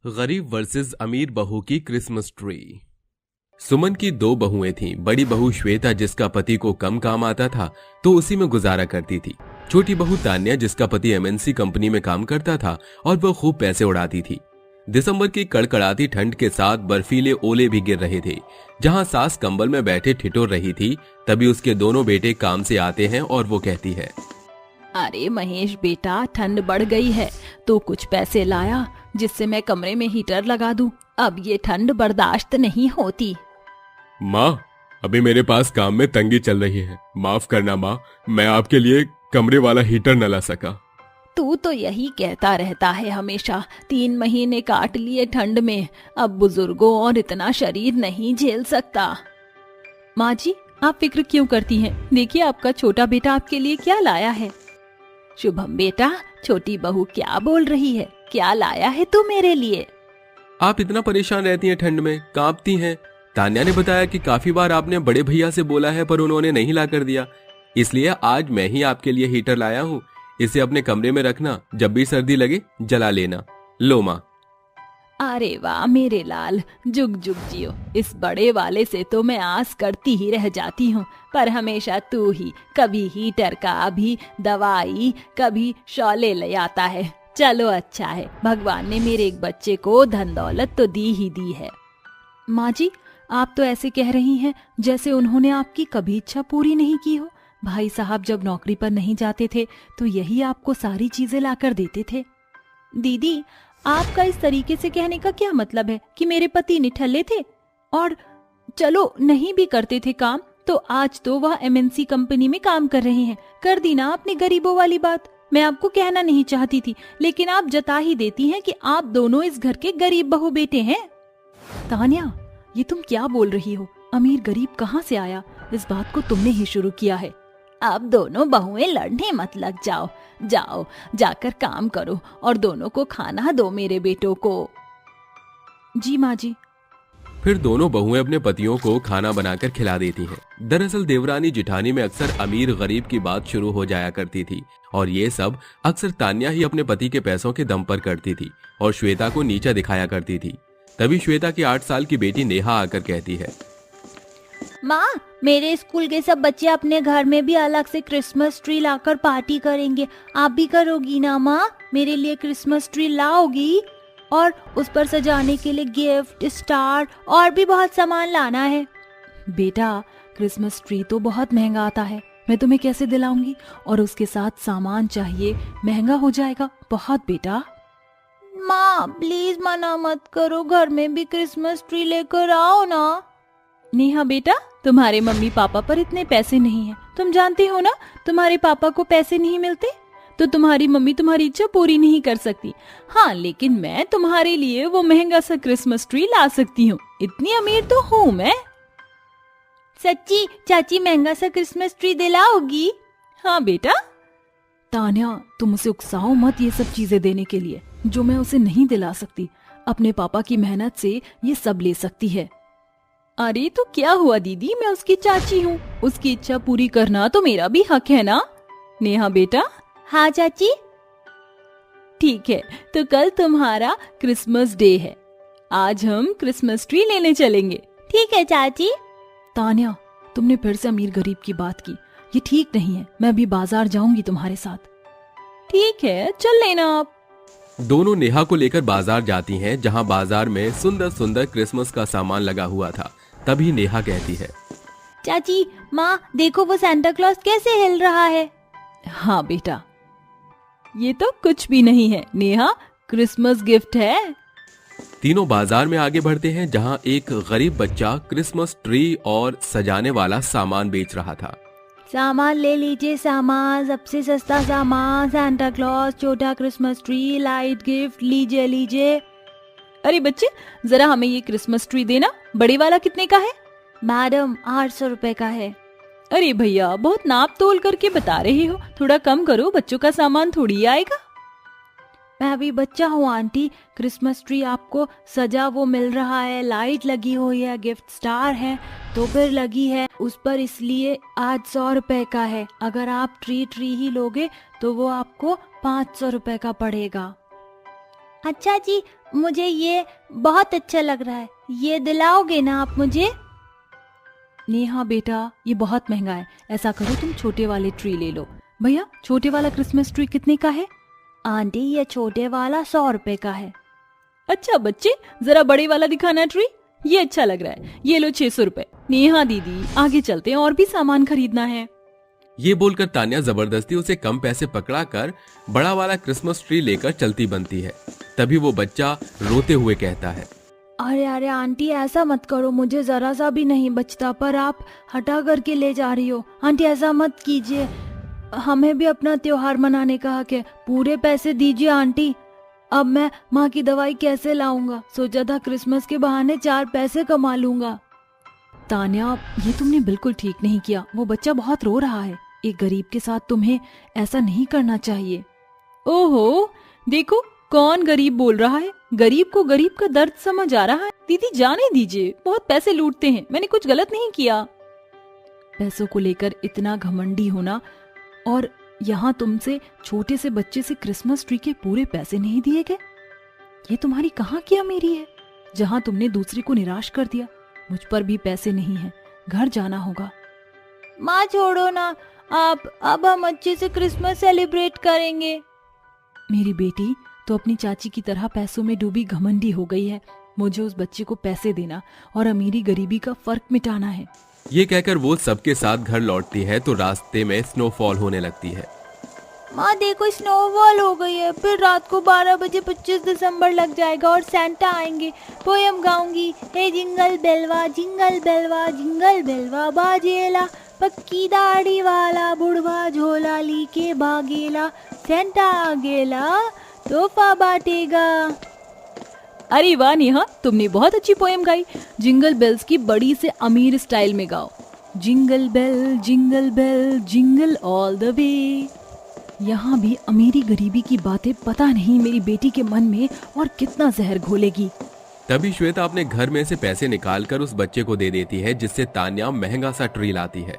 गरीब वर्सेस अमीर बहू की क्रिसमस ट्री। सुमन की दो बहुएं थीं। बड़ी बहू श्वेता जिसका पति को कम काम आता था तो उसी में गुजारा करती थी। छोटी बहू तान्या जिसका पति एमएनसी कंपनी में काम करता था और वह खूब पैसे उड़ाती थी। दिसंबर की कड़कड़ाती ठंड के साथ बर्फीले ओले भी गिर रहे थे। जहां सास कंबल में बैठे ठिठुर रही थी, तभी उसके दोनों बेटे काम से आते हैं और वो कहती है, अरे महेश बेटा, ठंड बढ़ गई है तो कुछ पैसे लाया जिससे मैं कमरे में हीटर लगा दूं। अब ये ठंड बर्दाश्त नहीं होती। माँ, अभी मेरे पास काम में तंगी चल रही है, माफ करना माँ, मैं आपके लिए कमरे वाला हीटर न ला सका। तू तो यही कहता रहता है हमेशा। 3 महीने काट लिए ठंड में, अब बुजुर्गों और इतना शरीर नहीं झेल सकता। माँ जी, आप फिक्र क्यों करती हैं? देखिए आपका छोटा बेटा आपके लिए क्या लाया है। शुभम बेटा, छोटी बहू क्या बोल रही है? क्या लाया है तू मेरे लिए? आप इतना परेशान रहती हैं, ठंड में कांपती हैं। तान्या ने बताया कि काफी बार आपने बड़े भैया से बोला है पर उन्होंने नहीं ला कर दिया, इसलिए आज मैं ही आपके लिए हीटर लाया हूँ। इसे अपने कमरे में रखना, जब भी सर्दी लगे जला लेना। लो माँ। अरे वाह मेरे लाल, जुग जुग जियो। इस बड़े वाले से तो मैं आस करती ही रह जाती हूँ, पर हमेशा तू ही कभी हीटर का, अभी दवाई, कभी शौले ले आता है। चलो अच्छा है, भगवान ने मेरे एक बच्चे को धन दौलत तो दी ही दी है। माँ जी, आप तो ऐसे कह रही हैं जैसे उन्होंने आपकी कभी इच्छा पूरी नहीं की हो। भाई साहब जब नौकरी पर नहीं जाते थे तो यही आपको सारी चीजें लाकर देते थे। दीदी, आपका इस तरीके से कहने का क्या मतलब है कि मेरे पति निठल्ले थे? और चलो नहीं भी करते थे काम तो आज तो वह एमएनसी कंपनी में काम कर रहे हैं। कर दी ना आपने गरीबों वाली बात। मैं आपको कहना नहीं चाहती थी, लेकिन आप जता ही देती हैं कि आप दोनों इस घर के गरीब बहू बेटे हैं। तान्या, ये तुम क्या बोल रही हो? अमीर गरीब कहाँ से आया? इस बात को तुमने ही शुरू किया है। अब दोनों बहुएं लड़ने मत लग जाओ। जाओ जाकर काम करो और दोनों को खाना दो, मेरे बेटों को। जी माँ जी। फिर दोनों बहुएं अपने पतियों को खाना बनाकर खिला देती हैं। दरअसल देवरानी जिठानी में अक्सर अमीर गरीब की बात शुरू हो जाया करती थी और ये सब अक्सर तान्या ही अपने पति के पैसों के दम पर करती थी और श्वेता को नीचा दिखाया करती थी। तभी श्वेता की 8 साल की बेटी नेहा आकर कहती है, माँ, मेरे स्कूल के सब बच्चे अपने घर में भी अलग से क्रिसमस ट्री लाकर पार्टी करेंगे। आप भी करोगी ना माँ? मेरे लिए क्रिसमस ट्री लाओगी? और उस पर सजाने के लिए गिफ्ट, स्टार और भी बहुत सामान लाना है। बेटा, क्रिसमस ट्री तो बहुत महंगा आता है, मैं तुम्हें कैसे दिलाऊंगी? और उसके साथ सामान चाहिए, महंगा हो जाएगा बहुत बेटा। माँ प्लीज मना मत करो, घर में भी क्रिसमस ट्री लेकर आओ ना। नेहा बेटा, तुम्हारे मम्मी पापा पर इतने पैसे नहीं हैं। तुम जानते हो ना, तुम्हारे पापा को पैसे नहीं मिलते तो तुम्हारी मम्मी तुम्हारी इच्छा पूरी नहीं कर सकती। हाँ, लेकिन मैं तुम्हारे लिए वो महंगा सा क्रिसमस ट्री ला सकती हूँ। इतनी अमीर तो हूँ मैं। सच्ची चाची, महंगा सा क्रिसमस ट्री दिलाओगी? हाँ बेटा। तान्या, तुम उसे उकसाओ मत ये सब चीजें देने के लिए जो मैं उसे नहीं दिला सकती। अपने पापा की मेहनत से ये सब ले सकती है। अरे तो क्या हुआ दीदी, मैं उसकी चाची हूँ, उसकी इच्छा पूरी करना तो मेरा भी हक है ना। नेहा बेटा। हाँ चाची। ठीक है, तो कल तुम्हारा क्रिसमस डे है, आज हम क्रिसमस ट्री लेने चलेंगे। ठीक है चाची। तान्या, तुमने फिर से अमीर गरीब की बात की, ये ठीक नहीं है। मैं अभी बाजार जाऊंगी तुम्हारे साथ। ठीक है, चल लेना आप। दोनों नेहा को लेकर बाजार जाती हैं, जहां बाजार में सुंदर सुंदर क्रिसमस का सामान लगा हुआ था। तभी नेहा कहती है, चाची, माँ देखो वो सांता क्लॉज कैसे हिल रहा है। हाँ बेटा, ये तो कुछ भी नहीं है नेहा, क्रिसमस गिफ्ट है। तीनों बाजार में आगे बढ़ते हैं, जहां एक गरीब बच्चा क्रिसमस ट्री और सजाने वाला सामान बेच रहा था। सामान ले लीजिए, सामान, सबसे सस्ता सामान, सांता क्लॉज, छोटा क्रिसमस ट्री, लाइट गिफ्ट, लीजिए लीजिए। अरे बच्चे, जरा हमें ये क्रिसमस ट्री देना। बड़े वाला कितने का है? मैडम 800 रुपए का है। अरे भैया, बहुत नाप तोल करके बता रहे हो, थोड़ा कम करो, बच्चों का सामान थोड़ी आएगा। मैं अभी बच्चा हूँ आंटी, क्रिसमस ट्री आपको सजा वो मिल रहा है, लाइट लगी हुई है, गिफ्ट स्टार है, तो फिर लगी है उस पर, इसलिए आज 100 रुपए का है। अगर आप ट्री ही लोगे तो वो आपको 500 रुपए का पड़ेगा। अच्छा जी, मुझे ये बहुत अच्छा लग रहा है, ये दिलाओगे ना आप मुझे? नेहा बेटा, ये बहुत महंगा है, ऐसा करो तुम छोटे वाले ट्री ले लो। भैया, छोटे वाला क्रिसमस ट्री कितने का है? आंटी ये छोटे वाला 100 रुपए का है। अच्छा बच्चे, जरा बड़े वाला दिखाना ट्री, ये अच्छा लग रहा है, ये लो 600 रुपए। नेहा दीदी, आगे चलते हैं, और भी सामान खरीदना है। ये बोलकर तान्या जबरदस्ती उसे कम पैसे पकड़ा कर बड़ा वाला क्रिसमस ट्री लेकर चलती बनती है। तभी वो बच्चा रोते हुए कहता है, अरे अरे आंटी ऐसा मत करो, मुझे जरा सा भी नहीं बचता, पर आप हटा करके ले जा रही हो। आंटी ऐसा मत कीजिए, हमें भी अपना त्योहार मनाने का हक है, पूरे पैसे दीजिए आंटी। अब मैं माँ की दवाई कैसे लाऊंगा? सोचा था क्रिसमस के बहाने 4 पैसे कमा लूंगा। तान्या, ये तुमने बिल्कुल ठीक नहीं किया, वो बच्चा बहुत रो रहा है। एक गरीब के साथ तुम्हें ऐसा नहीं करना चाहिए। ओहो, देखो कौन गरीब बोल रहा है। गरीब को गरीब का दर्द समझ आ रहा है। दीदी जाने दीजिए, बहुत पैसे लूटते हैं, मैंने कुछ गलत नहीं किया। पैसों को लेकर इतना घमंडी होना, और यहाँ तुमसे छोटे से बच्चे से क्रिसमस ट्री के पूरे पैसे नहीं दिए गए। ये तुम्हारी कहाँ की अमीरी है, जहाँ तुमने दूसरे को निराश कर दिया। मुझ पर भी पैसे नहीं है, घर जाना होगा। माँ छोड़ो ना आप, अब हम अच्छे से क्रिसमस सेलिब्रेट करेंगे। मेरी बेटी तो अपनी चाची की तरह पैसों में डूबी घमंडी हो गई है। मुझे उस बच्चे को पैसे देना और अमीरी गरीबी का फर्क मिटाना है। ये कहकर वो सबके साथ घर लौटती है तो रास्ते में स्नोफॉल होने लगती है। माँ देखो स्नोफॉल हो गई है, फिर रात को 12 बजे 25 दिसंबर लग जाएगा और सैंटा आएंगे। पोयम गाऊंगी, हे जिंगल बेलवा जिंगल बेलवा जिंगल बेलवा बाजेला, पक्की दाढ़ी वाला बुढ़वा झोला ली के भागेला, सैंटा आ गेला तोहफा बांटेगा। अरे वाह नेहा, तुमने बहुत अच्छी पोएम गाई। जिंगल बेल्स की बड़ी से अमीर स्टाइल में गाओ। Jingle bell jingle all the way. यहाँ भी अमीरी गरीबी की बातें पता नहीं मेरी बेटी के मन में और कितना जहर घोलेगी। तभी श्वेता अपने घर में से पैसे निकालकर उस बच्चे को दे देती है, जिससे तान्या महंगा सा ट्री लाती है।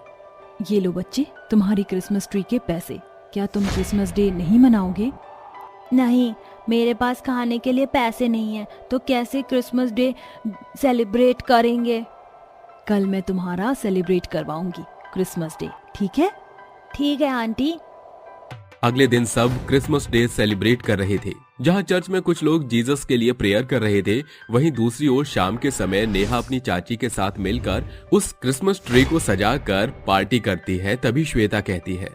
ये लो बच्चे, तुम्हारी क्रिसमस ट्री के पैसे। क्या तुम क्रिसमस डे नहीं मनाओगे? नहीं, मेरे पास खाने के लिए पैसे नहीं है, तो कैसे क्रिसमस डे सेलिब्रेट करेंगे? कल मैं तुम्हारा सेलिब्रेट करवाऊंगी क्रिसमस डे, ठीक है? ठीक है आंटी। अगले दिन सब क्रिसमस डे सेलिब्रेट कर रहे थे। जहाँ चर्च में कुछ लोग जीसस के लिए प्रेयर कर रहे थे, वहीं दूसरी ओर शाम के समय नेहा अपनी चाची के साथ मिलकर उस क्रिसमस ट्री को सजाकर पार्टी करती है। तभी श्वेता कहती है,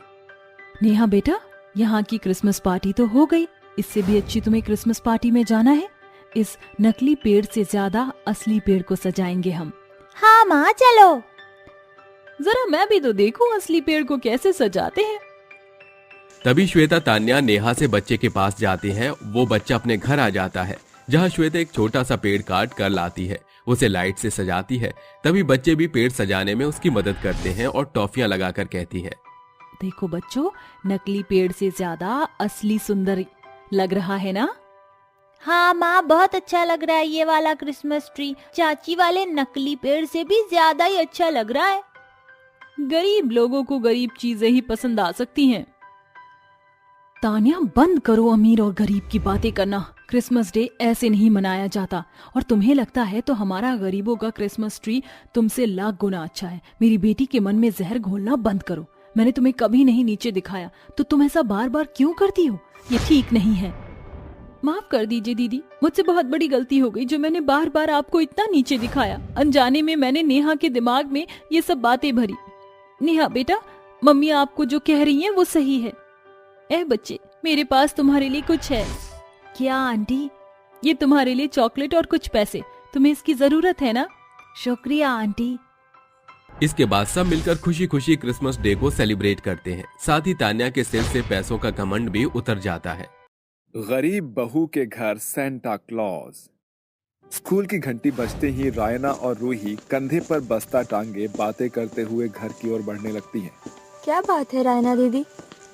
नेहा बेटा, यहाँ की क्रिसमस पार्टी तो हो गई, इससे भी अच्छी तुम्हें क्रिसमस पार्टी में जाना है। इस नकली पेड़ से ज्यादा असली पेड़ को सजाएंगे हम। हाँ माँ चलो। जरा मैं भी तो देखूं असली पेड़ को कैसे सजाते हैं। तभी श्वेता तान्या नेहा से बच्चे के पास जाती है। वो बच्चा अपने घर आ जाता है, जहाँ श्वेता एक छोटा सा पेड़ काट कर लाती है, उसे लाइट से सजाती है। तभी बच्चे भी पेड़ सजाने में उसकी मदद करते हैं और टॉफियां लगाकर कहती है, देखो बच्चों, नकली पेड़ से ज्यादा असली सुंदर लग रहा है ना? हाँ माँ, बहुत अच्छा लग रहा है ये वाला क्रिसमस ट्री। चाची वाले नकली पेड़ से भी ज्यादा ही अच्छा लग रहा है। गरीब लोगों को गरीब चीजें ही पसंद आ सकती हैं। तान्या, बंद करो अमीर और गरीब की बातें करना। क्रिसमस डे ऐसे नहीं मनाया जाता, और तुम्हें लगता है तो हमारा गरीबों का क्रिसमस ट्री तुमसे लाख गुना अच्छा है। मेरी बेटी के मन में जहर घोलना बंद करो। मैंने तुम्हें कभी नहीं नीचे दिखाया, तो तुम ऐसा बार बार क्यों करती हो? ये ठीक नहीं है। माफ कर दीजिए दीदी, मुझसे बहुत बड़ी गलती हो गई जो मैंने बार बार आपको इतना नीचे दिखाया। अनजाने में मैंने नेहा के दिमाग में ये सब बातें भरी। नेहा बेटा, मम्मी आपको जो कह रही हैं वो सही है। ए बच्चे, मेरे पास तुम्हारे लिए कुछ है। क्या आंटी? ये तुम्हारे लिए चॉकलेट और कुछ पैसे। तुम्हें इसकी जरूरत है ना? शुक्रिया आंटी। इसके बाद सब मिलकर खुशी खुशी क्रिसमस डे को सेलिब्रेट करते हैं। साथ ही तान्या के सिर से पैसों का घमंड भी उतर जाता है। गरीब बहू के घर सेंटा क्लॉज। स्कूल की घंटी बजते ही रायना और रूही कंधे पर बस्ता टांगे बातें करते हुए घर की ओर बढ़ने लगती हैं। क्या बात है रायना दीदी,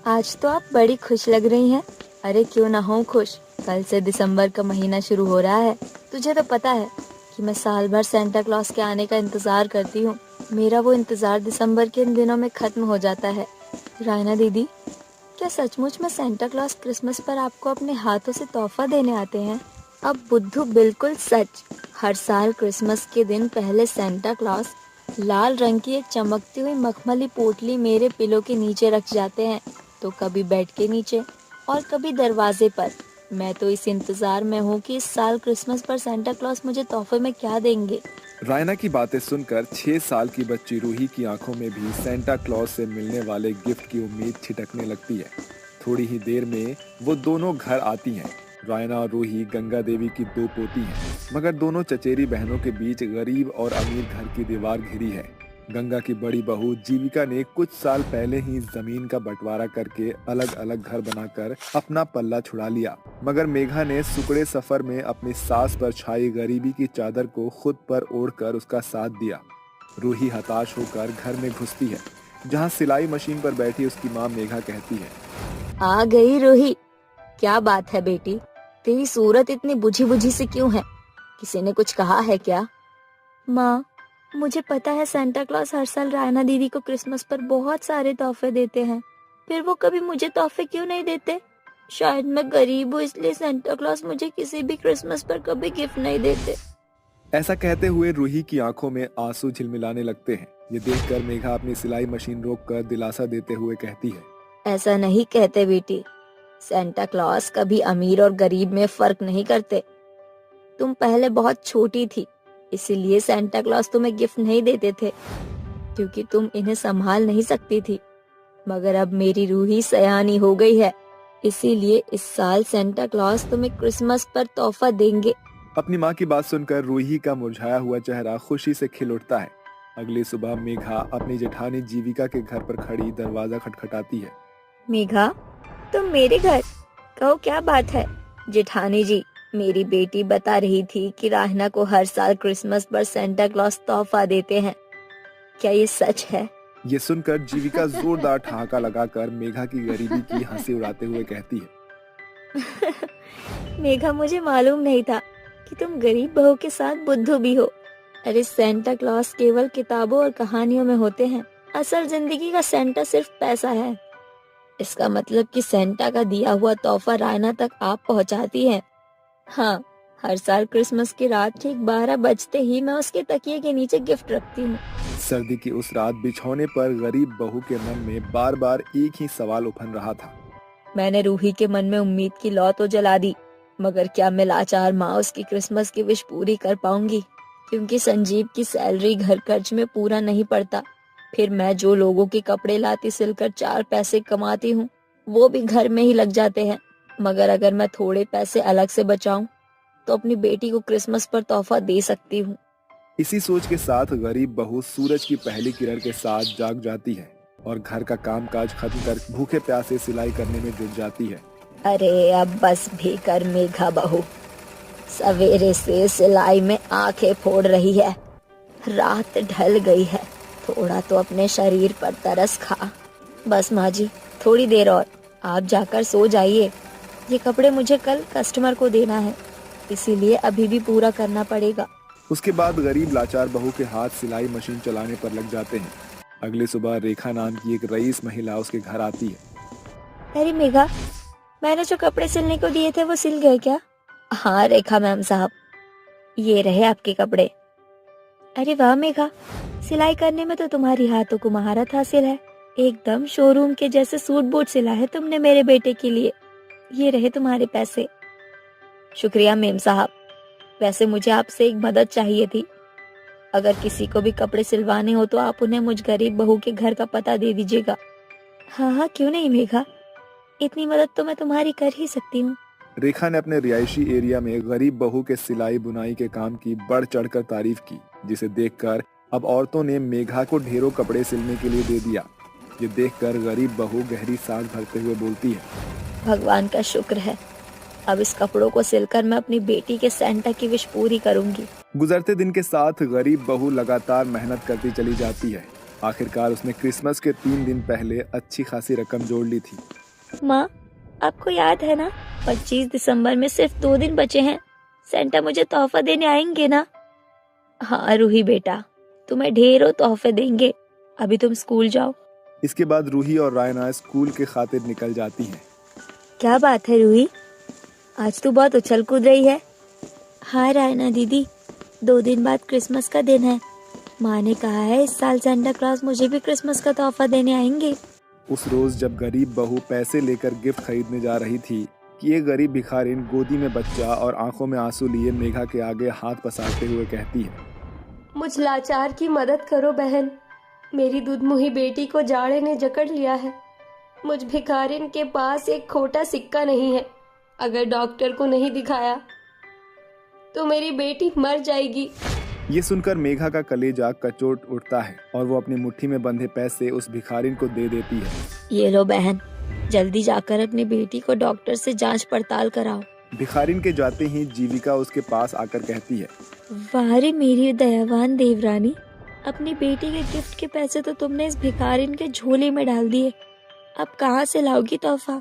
आज तो आप बड़ी खुश लग रही हैं। अरे क्यों ना हो खुश, कल से दिसंबर का महीना शुरू हो रहा है। तुझे तो पता है कि मैं साल भर सेंटा क्लॉज के आने का इंतजार करती हूँ। मेरा वो इंतजार दिसंबर के इन दिनों में खत्म हो जाता है। रायना दीदी, क्या सचमुच में सेंटा क्लॉज क्रिसमस पर आपको अपने हाथों से तोहफा देने आते हैं? अब बुद्धू बिल्कुल सच। हर साल क्रिसमस के दिन पहले सेंटा क्लॉस लाल रंग की एक चमकती हुई मखमली पोटली मेरे पिलो के नीचे रख जाते हैं, तो कभी बेड के नीचे और कभी दरवाजे पर। मैं तो इस इंतजार में हूँ कि इस साल क्रिसमस पर सेंटा क्लॉस मुझे तोहफे में क्या देंगे। रायना की बातें सुनकर 6 साल की बच्ची रूही की आंखों में भी सेंटा क्लॉज से मिलने वाले गिफ्ट की उम्मीद छिटकने लगती है। थोड़ी ही देर में वो दोनों घर आती हैं। रायना और रूही गंगा देवी की 2 पोती हैं, मगर दोनों चचेरी बहनों के बीच गरीब और अमीर घर की दीवार घिरी है। गंगा की बड़ी बहू जीविका ने कुछ साल पहले ही जमीन का बंटवारा करके अलग अलग घर बनाकर अपना पल्ला छुड़ा लिया, मगर मेघा ने सुकड़े सफर में अपनी सास पर छाई गरीबी की चादर को खुद पर ओढ़कर उसका साथ दिया। रूही हताश होकर घर में घुसती है, जहाँ सिलाई मशीन पर बैठी उसकी माँ मेघा कहती है, आ गई रूही, क्या बात है बेटी, तेरी सूरत इतनी बुझी बुझी सी क्यों है? किसी ने कुछ कहा है क्या? माँ, मुझे पता है सेंटा क्लॉस हर साल रायना दीदी को क्रिसमस पर बहुत सारे तोहफे देते हैं, फिर वो कभी मुझे तोहफे क्यों नहीं देते? शायद मैं गरीब हूँ, इसलिए सेंटा क्लॉस मुझे किसी भी क्रिसमस पर कभी गिफ्ट नहीं देते। ऐसा कहते हुए रूही की आंखों में आंसू झिलमिलाने लगते हैं। ये देखकर मेघा अपनी सिलाई मशीन रोककर दिलासा देते हुए कहती है, ऐसा नहीं कहते बेटी, सेंटा क्लॉस कभी अमीर और गरीब में फर्क नहीं करते। तुम पहले बहुत छोटी थी, इसीलिए सेंटा क्लॉस तुम्हें गिफ्ट नहीं देते थे, क्योंकि तुम इन्हें संभाल नहीं सकती थी। मगर अब मेरी रूही सयानी हो गई है, इसीलिए इस साल सेंटा क्लॉस तुम्हें क्रिसमस पर तोहफा देंगे। अपनी माँ की बात सुनकर रूही का मुरझाया हुआ चेहरा खुशी से खिल उठता है। अगली सुबह मेघा अपनी जेठानी जीविका के घर पर खड़ी दरवाजा खटखटाती है। मेघा, तुम मेरे घर? कहो क्या बात है? जेठानी जी, मेरी बेटी बता रही थी कि राहना को हर साल क्रिसमस पर सेंटा क्लॉस तोहफा देते हैं, क्या ये सच है? ये सुनकर जीविका जोरदार ठहाका लगाकर मेघा की गरीबी की हंसी उड़ाते हुए कहती है, मेघा, मुझे मालूम नहीं था कि तुम गरीब बहू के साथ बुद्धू भी हो। अरे सेंटा क्लॉस केवल किताबों और कहानियों में होते हैं, असल जिंदगी का सेंटा सिर्फ पैसा है। इसका मतलब कि सेंटा का दिया हुआ तोहफा रायना तक आप पहुंचाती हैं। हाँ, हर साल क्रिसमस की रात ठीक 12 बजते ही मैं उसके तकिए के नीचे गिफ्ट रखती हूँ। सर्दी की उस रात बिछौने पर गरीब बहू के मन में बार बार एक ही सवाल उफन रहा था। मैंने रूही के मन में उम्मीद की लौ तो जला दी, मगर क्या मैं लाचार माँ उसकी क्रिसमस की विश पूरी कर पाऊंगी? क्योंकि संजीव की सैलरी घर खर्च में पूरा नहीं पड़ता। फिर मैं जो लोगों के कपड़े लाती सिलकर 4 पैसे कमाती हूँ, वो भी घर में ही लग जाते हैं। मगर अगर मैं थोड़े पैसे अलग से बचाऊं, तो अपनी बेटी को क्रिसमस पर तोहफा दे सकती हूँ। इसी सोच के साथ गरीब बहू सूरज की पहली किरण के साथ जाग जाती है और घर का कामकाज खत्म कर भूखे प्यासे सिलाई करने में जुट जाती है। अरे अब बस भी कर मेघा बहू, सवेरे से सिलाई में आंखें फोड़ रही है, रात ढल गई है, थोड़ा तो अपने शरीर पर तरस खा। बस माँ जी, थोड़ी देर और, आप जाकर सो जाइए। ये कपड़े मुझे कल कस्टमर को देना है, इसीलिए अभी भी पूरा करना पड़ेगा। उसके बाद गरीब लाचार बहू के हाथ सिलाई मशीन चलाने पर लग जाते हैं। अगली सुबह रेखा नाम की एक रईस महिला उसके घर आती है। अरे मेघा, मैंने जो कपड़े सिलने को दिए थे वो सिल गए क्या? हाँ रेखा मैम साहब, ये रहे आपके कपड़े। अरे वाह मेघा, सिलाई करने में तो तुम्हारी हाथों को महारत हासिल है। एकदम शोरूम के जैसे सूट बूट सिला है तुमने मेरे बेटे के लिए। ये रहे तुम्हारे पैसे। शुक्रिया मेम साहब। वैसे मुझे आपसे एक मदद चाहिए थी। अगर किसी को भी कपड़े सिलवाने हो तो आप उन्हें मुझ गरीब बहू के घर का पता दे दीजिएगा। हाँ हाँ, क्यों नहीं मेघा, इतनी मदद तो मैं तुम्हारी कर ही सकती हूँ। रेखा ने अपने रिहायशी एरिया में गरीब बहू के सिलाई बुनाई के काम की बढ़ चढ़कर तारीफ की, जिसे देखकर अब औरतों ने मेघा को ढेरों कपड़े सिलने के लिए दे दिया। ये देखकर गरीब बहू गहरी सांस भरते हुए बोलती है, भगवान का शुक्र है, अब इस कपड़ों को सिलकर मैं अपनी बेटी के सेंटा की विश पूरी करूंगी। गुजरते दिन के साथ गरीब बहू लगातार मेहनत करती चली जाती है। आखिरकार उसने क्रिसमस के 3 दिन पहले अच्छी खासी रकम जोड़ ली थी। माँ, आपको याद है ना, 25 दिसंबर में सिर्फ 2 दिन बचे हैं। सेंटा मुझे तोहफा देने आएंगे ना? हाँ रूही बेटा, तुम्हें ढेरों तोहफे देंगे। अभी तुम स्कूल जाओ। इसके बाद रूही और रायना स्कूल के खातिर निकल जाती हैं। क्या बात है रूही, आज तू बहुत उछल कूद रही है। हाँ रायना दीदी, 2 दिन बाद क्रिसमस का दिन है। माँ ने कहा है इस साल सेंटा क्लॉज मुझे भी क्रिसमस का तोहफा देने आएंगे। उस रोज जब गरीब बहू पैसे लेकर गिफ्ट खरीदने जा रही थी कि ये गरीब भिखारिन गोदी में बच्चा और आंखों में आंसू लिए मेघा के आगे हाथ पसारते हुए कहती है, मुझ लाचार की मदद करो बहन, मेरी दूधमुही बेटी को जाड़े ने जकड़ लिया है। मुझ भिखारिन के पास एक खोटा सिक्का नहीं है। अगर डॉक्टर को नहीं दिखाया तो मेरी बेटी मर जाएगी। ये सुनकर मेघा का कलेजा कचोट उठता है और वो अपनी मुट्ठी में बंधे पैसे उस भिखारिन को दे देती है। ये लो बहन, जल्दी जाकर अपनी बेटी को डॉक्टर से जांच पड़ताल कराओ। भिखारिन के जाते ही जीविका उसके पास आकर कहती है, वाह रे मेरी दयावान देवरानी, अपनी बेटी के गिफ्ट के पैसे तो तुमने इस भिखारिन के झोले में डाल दिए। अब कहाँ से लाओगी तोहफा?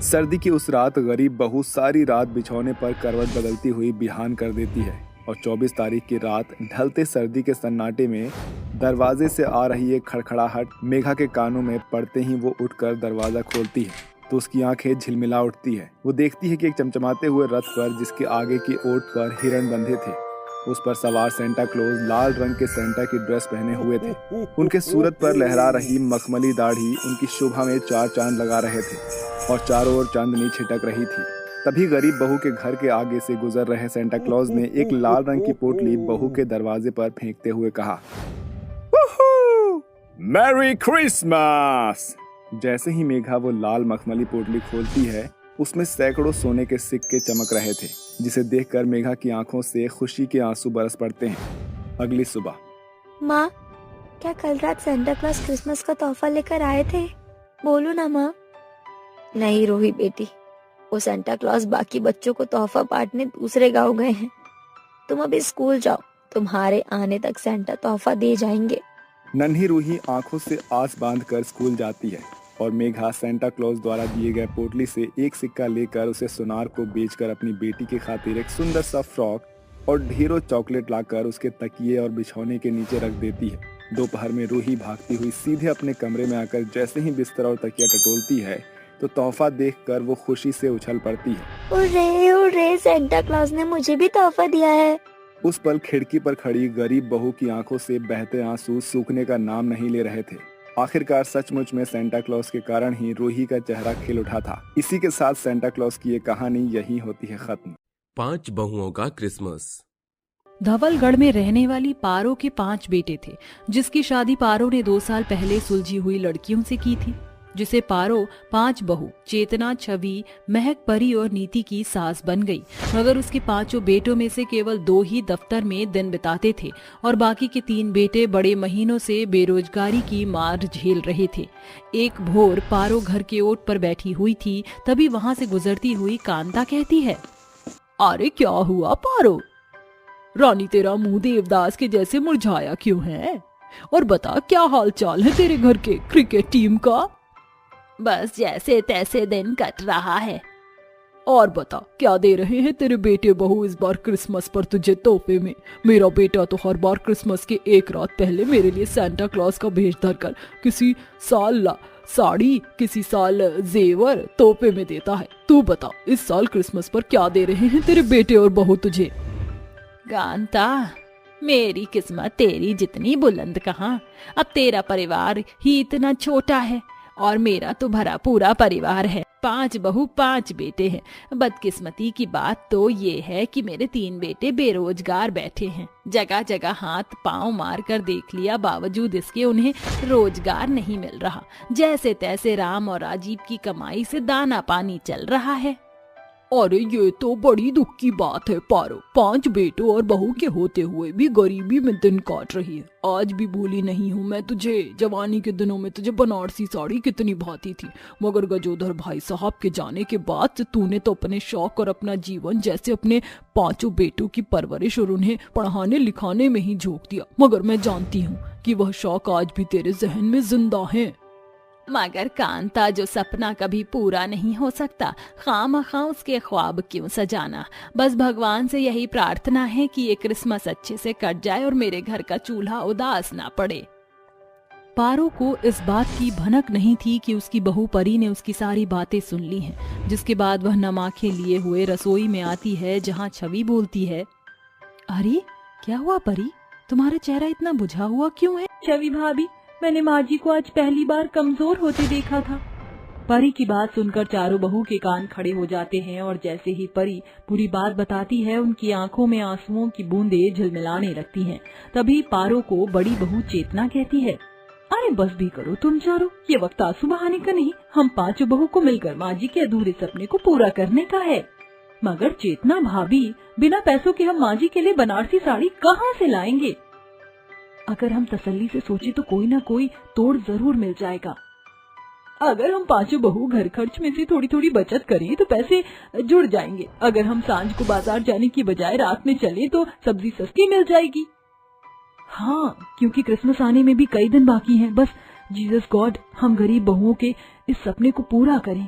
सर्दी की उस रात गरीब बहू सारी रात बिछौने पर करवट बदलती हुई बिहान कर देती है और 24 तारीख की रात ढलते सर्दी के सन्नाटे में दरवाजे से आ रही एक खड़खड़ाहट मेघा के कानों में पड़ते ही वो उठकर दरवाजा खोलती है तो उसकी आंखें झिलमिला उठती है। वो देखती है कि एक चमचमाते हुए रथ पर, जिसके आगे की ओट पर हिरण बंधे थे, उस पर सवार सेंटा क्लॉज लाल रंग के सेंटा की ड्रेस पहने हुए थे। उनके सूरत पर लहरा रही मखमली दाढ़ी उनकी शोभा में 4 चांद लगा रहे थे और चारों ओर चांदनी छिटक रही थी। तभी गरीब बहू के घर के आगे से गुजर रहे सेंटा क्लॉज ने एक लाल रंग की पोटली बहू के दरवाजे पर फेंकते हुए कहा, मैरी क्रिसमस। जैसे ही मेघा वो लाल मखमली पोटली खोलती है, उसमें सैकड़ों सोने के सिक्के चमक रहे थे, जिसे देखकर मेघा की आंखों से खुशी के आंसू बरस पड़ते हैं। अगली सुबह, माँ, क्या कल रात सेंटा क्लॉज क्रिसमस का तोहफा लेकर आए थे? बोलो ना माँ। नहीं रोही बेटी, वो सेंटा क्लॉज बाकी बच्चों को तोहफा बांटने दूसरे गांव गए हैं। तुम अभी स्कूल जाओ, तुम्हारे आने तक सेंटा तोहफा दे जाएंगे। नन्ही रूही आंखों से आस बांधकर स्कूल जाती है और मेघा सेंटा क्लॉज द्वारा दिए गए पोटली से एक सिक्का लेकर उसे सुनार को बेचकर अपनी बेटी की खातिर एक सुंदर सा फ्रॉक और ढेरों चॉकलेट लाकर उसके तकिए और बिछौने के नीचे रख देती है। दोपहर में रूही भागती हुई सीधे अपने कमरे में आकर जैसे ही बिस्तर और तकिया टटोलती है तो तोहफा देखकर वो खुशी से उछल पड़ती है। उर्रे, सेंटा क्लॉज ने मुझे भी तोहफा दिया है। उस पल खिड़की पर खड़ी गरीब बहू की आंखों से बहते आंसू सूखने का नाम नहीं ले रहे थे। आखिरकार सचमुच में सेंटा क्लॉज के कारण ही रूही का चेहरा खिल उठा था। इसी के साथ सेंटा क्लॉज की ये कहानी यही होती है खत्म। 5 बहुओं का क्रिसमस। धवलगढ़ में रहने वाली पारो के 5 बेटे थे, जिसकी शादी पारो ने 2 साल पहले सुलझी हुई लड़कियों से की थी, जिसे पारो 5 बहू चेतना, छवि, महक, परी और नीति की सास बन गई। मगर उसके 5 बेटों में से केवल 2 ही दफ्तर में दिन बिताते थे और बाकी के 3 बेटे बड़े महीनों से बेरोजगारी की मार झेल रहे थे। एक भोर पारो घर के ओट पर बैठी हुई थी, तभी वहां से गुजरती हुई कांता कहती है, अरे क्या हुआ पारो, रानी तेरा मुंह देवदास के जैसे मुरझाया क्यों है? और बता क्या हाल चाल है तेरे घर के क्रिकेट टीम का? बस जैसे तैसे दिन कट रहा है। और बता क्या दे रहे हैं तेरे बेटे बहू इस बार क्रिसमस पर तुझे तोहफे में? मेरा बेटा तो हर बार क्रिसमस के एक रात पहले मेरे लिए सेंटा क्लॉज का भेष धर कर किसी साल साड़ी, किसी साल जेवर तोहफे में देता है। तू बता इस साल क्रिसमस पर क्या दे रहे हैं तेरे बेटे और बहू तुझे? कांता, मेरी किस्मत तेरी जितनी बुलंद कहाँ। अब तेरा परिवार ही इतना छोटा है और मेरा तो भरा पूरा परिवार है। 5 बहू 5 बेटे हैं। बदकिस्मती की बात तो ये है कि मेरे 3 बेटे बेरोजगार बैठे हैं। जगह जगह हाथ पांव मार कर देख लिया, बावजूद इसके उन्हें रोजगार नहीं मिल रहा। जैसे तैसे राम और राजीव की कमाई से दाना पानी चल रहा है। अरे ये तो बड़ी दुख की बात है पारो, 5 बेटों और बहू के होते हुए भी गरीबी में दिन काट रही है। आज भी भूली नहीं हूँ मैं तुझे। जवानी के दिनों में तुझे बनारसी साड़ी कितनी भाती थी, मगर गजोधर भाई साहब के जाने के बाद से तूने तो अपने शौक और अपना जीवन जैसे अपने 5 बेटों की परवरिश और उन्हें पढ़ाने लिखाने में ही झोंक दिया। मगर मैं जानती हूँ कि वह शौक आज भी तेरे जहन में जिंदा है। मगर कांता, जो सपना कभी पूरा नहीं हो सकता, खामखा उसके ख्वाब क्यों सजाना। बस भगवान से यही प्रार्थना है कि ये क्रिसमस अच्छे से कट जाए और मेरे घर का चूल्हा उदास ना पड़े। पारो को इस बात की भनक नहीं थी कि उसकी बहू परी ने उसकी सारी बातें सुन ली हैं, जिसके बाद वह नम आंखें लिए हुए रसोई में आती है, जहाँ छवि बोलती है, अरे क्या हुआ परी, तुम्हारा चेहरा इतना बुझा हुआ क्यों है? छवि भाभी, मैंने माँ जी को आज पहली बार कमजोर होते देखा था। परी की बात सुनकर चारों बहू के कान खड़े हो जाते हैं और जैसे ही परी पूरी बात बताती है उनकी आंखों में आंसुओं की बूंदें झिलमिलाने लगती हैं। तभी पारो को बड़ी बहू चेतना कहती है, अरे बस भी करो तुम चारों, ये वक्त आंसू बहाने का नहीं, हम पांचों बहू को मिलकर माँ जी के अधूरे सपने को पूरा करने का है। मगर चेतना भाभी, बिना पैसों के हम माँ जी के लिए बनारसी साड़ी कहाँ से लाएंगे? अगर हम तसल्ली से सोचे तो कोई ना कोई तोड़ जरूर मिल जाएगा। अगर हम पांचों बहू घर खर्च में से थोड़ी थोड़ी बचत करें तो पैसे जुड़ जाएंगे। अगर हम सांझ को बाजार जाने की बजाय रात में चले तो सब्जी सस्ती मिल जाएगी। हाँ, क्योंकि क्रिसमस आने में भी कई दिन बाकी हैं। बस जीसस गॉड, हम गरीब बहुओं के इस सपने को पूरा करें।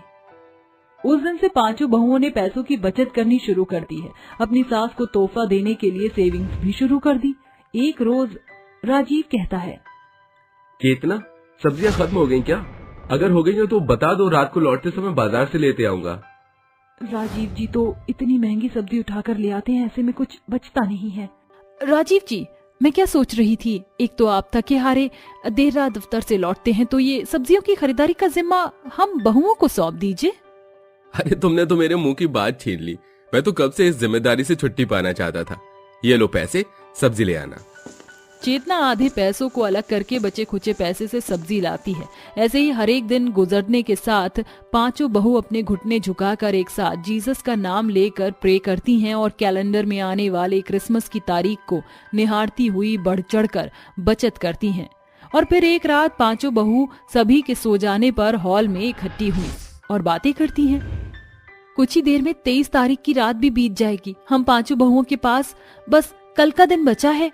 उस दिन से पांचों बहुओं ने पैसों की बचत करनी शुरू कर दी है। अपनी सास को तोहफा देने के लिए सेविंग्स भी शुरू कर दी। एक रोज राजीव कहता है, चेतना, सब्जियां खत्म हो गई क्या? अगर हो गई हो तो बता दो, रात को लौटते समय बाजार से लेते आऊंगा। राजीव जी तो इतनी महंगी सब्जी उठाकर ले आते हैं, ऐसे में कुछ बचता नहीं है। राजीव जी, मैं क्या सोच रही थी, एक तो आप थके हारे देर रात दफ्तर से लौटते हैं, तो ये सब्जियों की खरीदारी का जिम्मा हम बहुओं को सौंप दीजिए। अरे तुमने तो मेरे मुंह की बात छीन ली। मैं तो कब से इस जिम्मेदारी से छुट्टी पाना चाहता था। ये लो पैसे, सब्जी ले आना। चेतना आधे पैसों को अलग करके बचे खुचे पैसे से सब्जी लाती है। ऐसे ही हर एक दिन गुजरने के साथ पांचों बहू अपने घुटने झुकाकर एक साथ जीसस का नाम लेकर प्रे करती हैं और कैलेंडर में आने वाले क्रिसमस की तारीख को निहारती हुई बढ़ चढ़कर बचत करती हैं। और फिर एक रात पांचों बहू सभी के सो जाने पर हॉल में इकट्ठी हुई और बातें करती हैं। कुछ ही देर में 23 तारीख की रात भी बीत जाएगी। हम पांचों बहुओं के पास बस कल का दिन बचा है।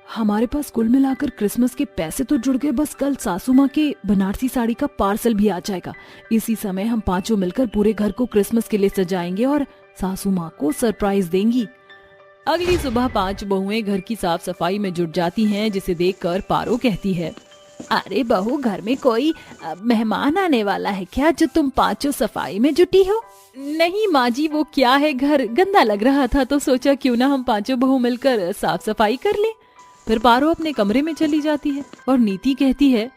हमारे पास कुल मिलाकर क्रिसमस के पैसे तो जुड़ गए, बस कल सासू माँ के बनारसी साड़ी का पार्सल भी आ जाएगा। इसी समय हम पांचों मिलकर पूरे घर को क्रिसमस के लिए सजाएंगे और सासू माँ को सरप्राइज देंगी। अगली सुबह 5 बहुएं घर की साफ सफाई में जुट जाती हैं, जिसे देखकर पारो कहती है, अरे बहू, घर में कोई मेहमान आने वाला है क्या जो तुम पांचों सफाई में जुटी हो? नहीं माँ जी, वो क्या है, घर गंदा लग रहा था तो सोचा क्यों ना हम पांचों बहू मिलकर साफ सफाई कर लें। फिर पारो अपने कमरे में चली जाती है और नीति कहती है,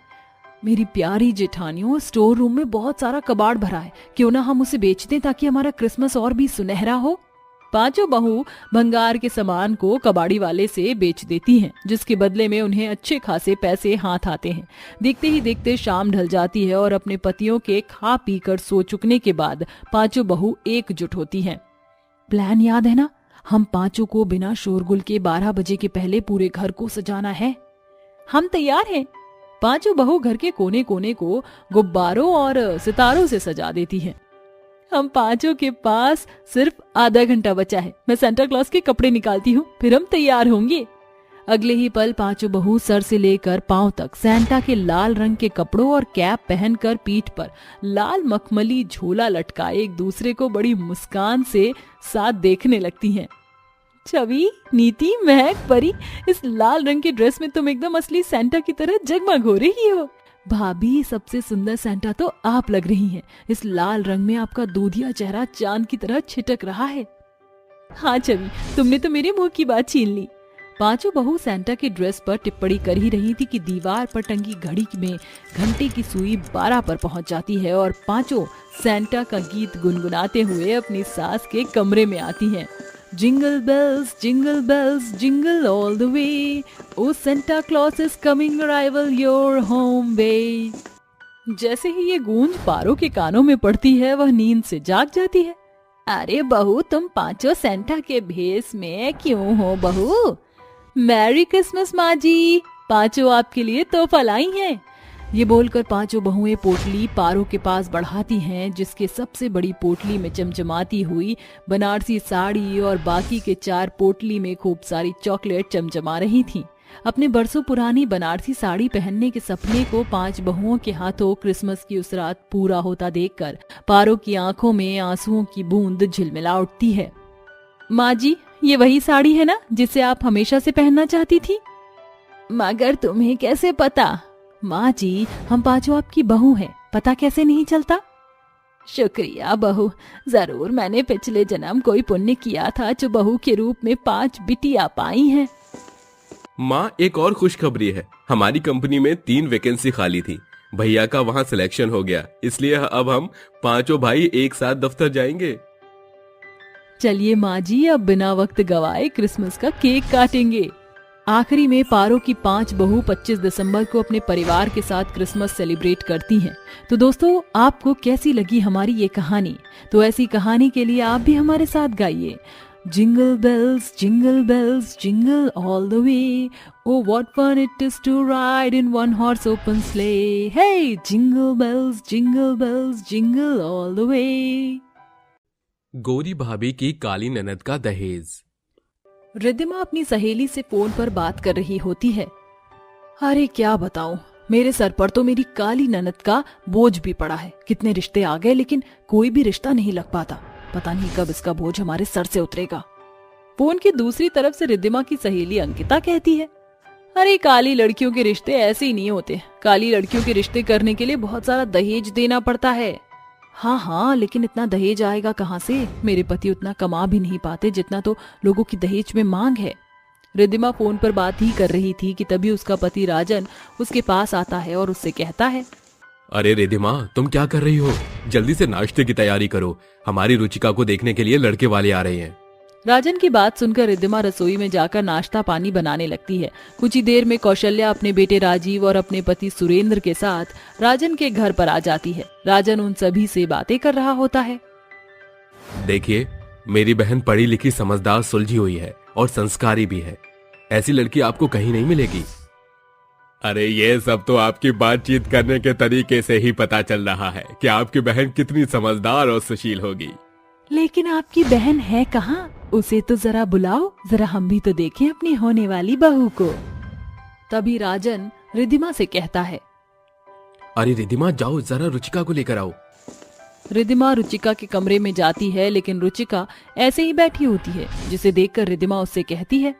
मेरी प्यारी जेठानियों, स्टोर रूम में बहुत सारा कबाड़ भरा है, क्यों ना हम उसे बेच दें ताकि हमारा क्रिसमस और भी सुनहरा हो। पांचों बहू भंगार के सामान को कबाड़ी वाले से बेच देती हैं, जिसके बदले में उन्हें अच्छे खासे पैसे हाथ आते हैं। देखते ही देखते शाम ढल जाती है और अपने पतियों के खा पी कर सो चुकने के बाद पांचों बहू एकजुट होती हैं। प्लान याद है ना? हम पांचों को बिना शोरगुल के 12 बजे के पहले पूरे घर को सजाना है। हम तैयार हैं। पांचों बहू घर के कोने कोने को गुब्बारों और सितारों से सजा देती हैं। हम पांचों के पास सिर्फ आधा घंटा बचा है। मैं सेंटा क्लॉज के कपड़े निकालती हूँ, फिर हम तैयार होंगे। अगले ही पल पांचों बहू सर से लेकर पांव तक सेंटा के लाल रंग के कपड़ों और कैप पहनकर पीठ पर लाल मखमली झोला लटकाए एक दूसरे को बड़ी मुस्कान से साथ देखने लगती हैं। छवि, नीति, महक, परी, इस लाल रंग की ड्रेस में तुम एकदम असली सेंटा की तरह जगमग हो रही हो। भाभी, सबसे सुंदर सेंटा तो आप लग रही हैं। इस लाल रंग में आपका दूधिया चेहरा चांद की तरह छिटक रहा है। हाँ छवि, तुमने तो मेरे मुंह की बात छीन ली। पांचों बहू सेंटा की ड्रेस पर टिप्पणी कर ही रही थी कि दीवार पर टंगी घड़ी में घंटे की सुई 12 पर पहुंच जाती है और पांचों सेंटा का गीत गुनगुनाते हुए अपनी सास के कमरे में आती हैं। Jingle bells, jingle all the way, oh Santa Claus is coming, arrival your home way. जैसे ही ये गूंज पारो के कानों में पड़ती है, वह नींद से जाग जाती है। अरे बहू, तुम पांचों सेंटा के भेस में क्यों हो बहू? मैरी क्रिसमस माँ जी, पांचों आपके लिए तोहफा लाई हैं। ये बोलकर पांचों बहुएं पोटली पारो के पास बढ़ाती हैं, जिसके सबसे बड़ी पोटली में चमचमाती हुई बनारसी साड़ी और बाकी के 4 पोटली में खूब सारी चॉकलेट चमचमा रही थीं। अपने बरसों पुरानी बनारसी साड़ी पहनने के सपने को 5 बहुओं के हाथों क्रिसमस की उस रात पूरा होता देखकर पारो की आंखों में आंसुओं की बूंद झिलमिला उठती है। माँ जी, ये वही साड़ी है ना जिसे आप हमेशा से पहनना चाहती थी? मगर तुम्हें कैसे पता? माँ जी, हम पांचों आपकी बहू हैं, पता कैसे नहीं चलता? शुक्रिया बहू, जरूर मैंने पिछले जन्म कोई पुण्य किया था जो बहू के रूप में 5 बिटिया पाई हैं। माँ, एक और खुशखबरी है। हमारी कंपनी में 3 वैकेंसी खाली थी। भैया का वहाँ सिलेक्शन हो गया, इसलिए अब हम 5 भाई एक साथ दफ्तर जाएंगे। चलिए माँ जी, अब बिना वक्त गवाए क्रिसमस का केक काटेंगे। आखिरी में पारो की 5 बहू 25 दिसंबर को अपने परिवार के साथ क्रिसमस सेलिब्रेट करती हैं। तो दोस्तों, आपको कैसी लगी हमारी ये कहानी? तो ऐसी कहानी के लिए आप भी हमारे साथ गाइए, jingle bells jingle all the way, oh what fun it is to ride in one horse open sleigh, hey jingle bells jingle all the way. गोरी भाभी की काली ननद का दहेज। रिद्धिमा अपनी सहेली से फोन पर बात कर रही होती है। अरे क्या बताऊं, मेरे सर पर तो मेरी काली ननद का बोझ भी पड़ा है। कितने रिश्ते आ गए लेकिन कोई भी रिश्ता नहीं लग पाता। पता नहीं कब इसका बोझ हमारे सर से उतरेगा। फोन की दूसरी तरफ से रिद्धिमा की सहेली अंकिता कहती है, अरे काली लड़कियों के रिश्ते ऐसे ही नहीं होते। काली लड़कियों के रिश्ते करने के लिए बहुत सारा दहेज देना पड़ता है। हाँ, लेकिन इतना दहेज आएगा कहाँ से? मेरे पति उतना कमा भी नहीं पाते जितना तो लोगों की दहेज में मांग है। रिद्धिमा फोन पर बात ही कर रही थी कि तभी उसका पति राजन उसके पास आता है और उससे कहता है, अरे रिद्धिमा, तुम क्या कर रही हो? जल्दी से नाश्ते की तैयारी करो, हमारी रुचिका को देखने के लिए लड़के वाले आ रहे हैं। राजन की बात सुनकर रिद्धिमा रसोई में जाकर नाश्ता पानी बनाने लगती है। कुछ ही देर में कौशल्या अपने बेटे राजीव और अपने पति सुरेंद्र के साथ राजन के घर पर आ जाती है। राजन उन सभी से बातें कर रहा होता है। देखिए, मेरी बहन पढ़ी लिखी, समझदार, सुलझी हुई है और संस्कारी भी है। ऐसी लड़की आपको कहीं नहीं मिलेगी। अरे ये सब तो आपकी बातचीत करने के तरीके से ही पता चल रहा है कि आपकी बहन कितनी समझदार और सुशील होगी। लेकिन आपकी बहन है कहाँ? उसे तो जरा बुलाओ, जरा हम भी तो देखें अपनी होने वाली बहू को। तभी राजन रिद्धिमा से कहता है, अरे रिद्धिमा, जाओ जरा रुचिका को लेकर आओ। रिद्धिमा रुचिका के कमरे में जाती है, लेकिन रुचिका ऐसे ही बैठी होती है, जिसे देखकर रिद्धिमा उससे कहती है,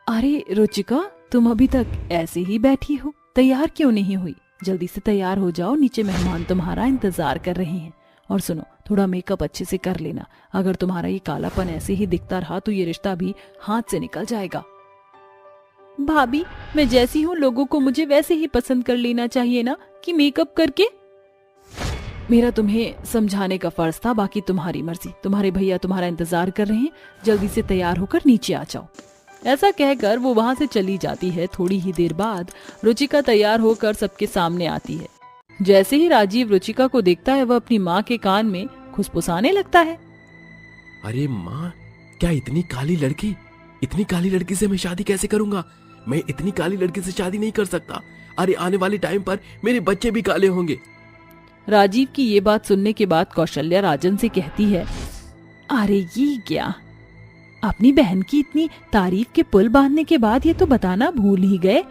अरे रुचिका, तुम अभी तक ऐसे ही बैठी हो, तैयार क्यों नहीं हुई? जल्दी से तैयार हो जाओ, नीचे मेहमान तुम्हारा इंतजार कर रहे हैं। और सुनो, थोड़ा मेकअप अच्छे से कर लेना। अगर तुम्हारा ये कालापन ऐसे ही दिखता रहा तो ये रिश्ता भी हाथ से निकल जाएगा। भाभी, मैं जैसी हूँ लोगों को मुझे वैसे ही पसंद कर लेना चाहिए ना, कि मेकअप करके? मेरा तुम्हें समझाने का फर्ज था, बाकी तुम्हारी मर्जी। तुम्हारे भैया तुम्हारा इंतजार कर रहे हैं, जल्दी से तैयार होकर नीचे आ जाओ। ऐसा कहकर वो वहां से चली जाती है। थोड़ी ही देर बाद रुचिका तैयार होकर सबके सामने आती है। जैसे ही राजीव रुचिका को देखता है, वह अपनी माँ के कान में खुसफुसाने लगता है। अरे माँ, क्या इतनी काली लड़की से मैं शादी कैसे करूंगा? मैं इतनी काली लड़की से शादी नहीं कर सकता। अरे आने वाले टाइम पर मेरे बच्चे भी काले होंगे। राजीव की ये बात सुनने के बाद कौशल्या राजन से कहती है, अरे ये क्या, अपनी बहन की इतनी तारीफ के पुल बांधने के बाद ये तो बताना भूल ही गए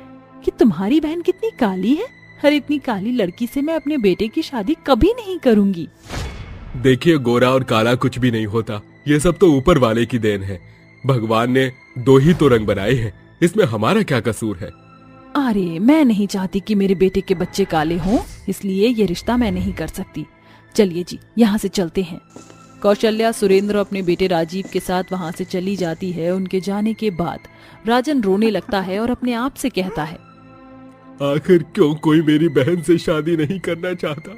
कि तुम्हारी बहन कितनी काली है। हर इतनी काली लड़की से मैं अपने बेटे की शादी कभी नहीं करूंगी। देखिए, गोरा और काला कुछ भी नहीं होता, ये सब तो ऊपर वाले की देन है। भगवान ने 2 ही तो रंग बनाए हैं, इसमें हमारा क्या कसूर है? अरे मैं नहीं चाहती कि मेरे बेटे के बच्चे काले हों, इसलिए ये रिश्ता मैं नहीं कर सकती। चलिए जी, यहाँ से चलते हैं। कौशल्या सुरेंद्र अपने बेटे राजीव के साथ वहाँ से चली जाती है। उनके जाने के बाद राजन रोने लगता है और अपने आप से कहता है, आखिर क्यों कोई मेरी बहन से शादी नहीं करना चाहता?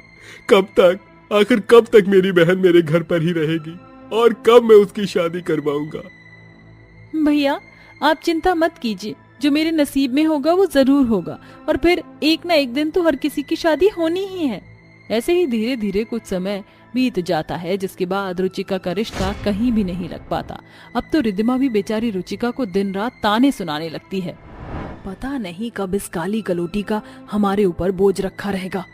आखिर कब तक मेरी बहन मेरे घर पर ही रहेगी और कब मैं उसकी शादी करवाऊंगा? भैया, आप चिंता मत कीजिए, जो मेरे नसीब में होगा वो जरूर होगा, और फिर एक ना एक दिन तो हर किसी की शादी होनी ही है। ऐसे ही धीरे धीरे कुछ समय बीत जाता है, जिसके बाद रुचिका का रिश्ता कहीं भी नहीं लग पाता। अब तो रिद्धिमा भी बेचारी रुचिका को दिन रात ताने सुनाने लगती है। पता नहीं कब इस काली कलोटी का हमारे ऊपर बोझ रखा रहेगा,